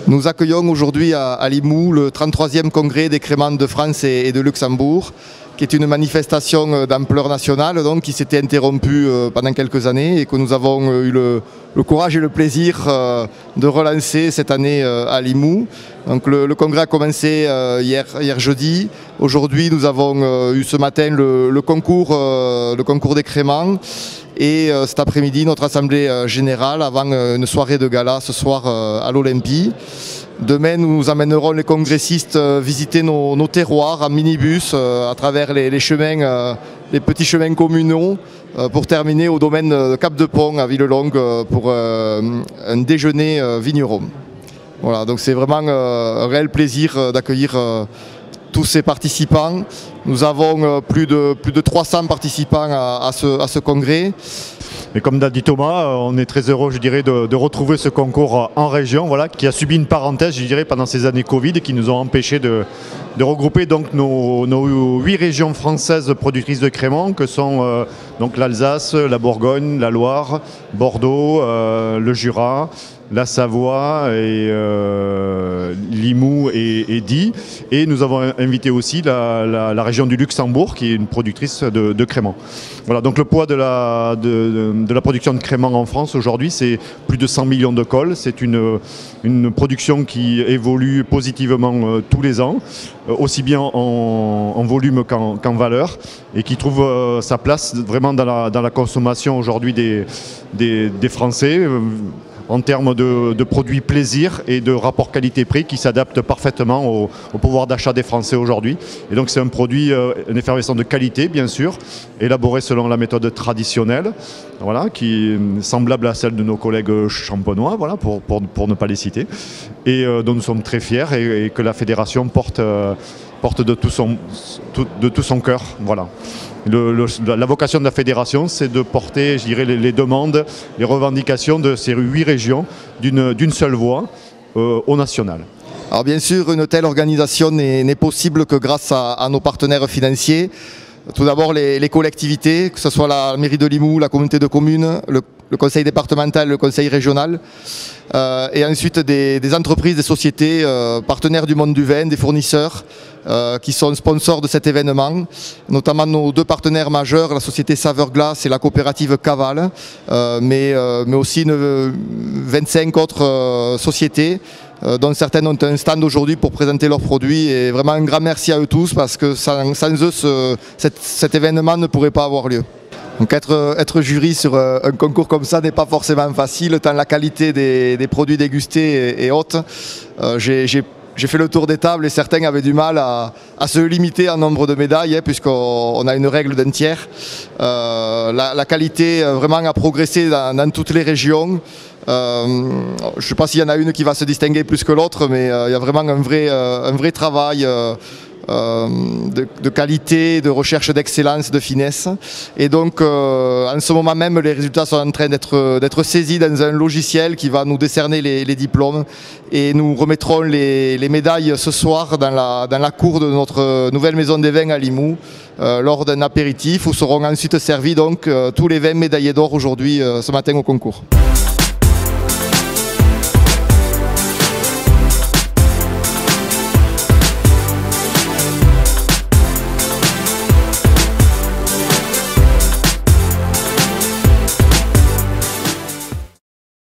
Nous accueillons aujourd'hui à Limoux le 33e congrès des créments de France et de Luxembourg, qui est une manifestation d'ampleur nationale donc, qui s'était interrompue pendant quelques années et que nous avons eu le courage et le plaisir de relancer cette année à Limoux. Donc, le congrès a commencé hier jeudi. Aujourd'hui, nous avons eu ce matin le concours des créments. Et cet après-midi, notre assemblée générale avant une soirée de gala ce soir à l'Olympie. Demain, nous amènerons les congressistes visiter nos terroirs en minibus à travers les chemins, les petits chemins communaux pour terminer au domaine de Cap-de-Pont à Villelongue pour un déjeuner vigneron. Voilà, donc c'est vraiment un réel plaisir d'accueillir tous ces participants. Nous avons plus de 300 participants à ce congrès. Et comme l'a dit Thomas, on est très heureux, je dirais, de retrouver ce concours en région, voilà, qui a subi une parenthèse, je dirais, pendant ces années Covid et qui nous ont empêchés de regrouper donc nos 8 régions françaises productrices de créments, que sont donc l'Alsace, la Bourgogne, la Loire, Bordeaux, le Jura, la Savoie et Limoux et Die. Et nous avons invité aussi la région du Luxembourg, qui est une productrice de créments. Voilà, donc le poids de la production de créments en France aujourd'hui, c'est plus de 100 millions de cols. C'est une production qui évolue positivement tous les ans, aussi bien en volume qu'en valeur, et qui trouve sa place vraiment dans la consommation aujourd'hui des Français, en termes de produits plaisir et de rapport qualité-prix qui s'adaptent parfaitement au pouvoir d'achat des Français aujourd'hui. Et donc c'est un produit, un effervescent de qualité bien sûr, élaboré selon la méthode traditionnelle, voilà, qui est semblable à celle de nos collègues champenois, voilà, pour ne pas les citer, et dont nous sommes très fiers et que la fédération porte de tout son cœur. Voilà. La vocation de la fédération, c'est de porter, je dirais, les demandes, les revendications de ces 8 régions d'une seule voix au national. Alors bien sûr, une telle organisation n'est possible que grâce à nos partenaires financiers. Tout d'abord les collectivités, que ce soit la mairie de Limoux, la communauté de communes, le conseil départemental, le conseil régional, et ensuite des entreprises, des sociétés, partenaires du monde du vin, des fournisseurs qui sont sponsors de cet événement, notamment nos 2 partenaires majeurs, la société Saveur Glace et la coopérative Caval, mais aussi 25 autres sociétés, dont certaines ont un stand aujourd'hui pour présenter leurs produits, et vraiment un grand merci à eux tous parce que sans eux cet événement ne pourrait pas avoir lieu. Donc être jury sur un concours comme ça n'est pas forcément facile, tant la qualité des produits dégustés est haute. J'ai fait le tour des tables et certains avaient du mal à se limiter en nombre de médailles, puisqu'on a une règle d'un tiers. La qualité vraiment a progressé dans toutes les régions. Je ne sais pas s'il y en a une qui va se distinguer plus que l'autre, mais il y a vraiment un vrai travail de qualité, de recherche d'excellence, de finesse. Et donc en ce moment même, les résultats sont en train d'être saisis dans un logiciel qui va nous décerner les diplômes, et nous remettrons les médailles ce soir dans la cour de notre nouvelle maison des vins à Limoux lors d'un apéritif où seront ensuite servis donc tous les vins médaillés d'or aujourd'hui ce matin au concours.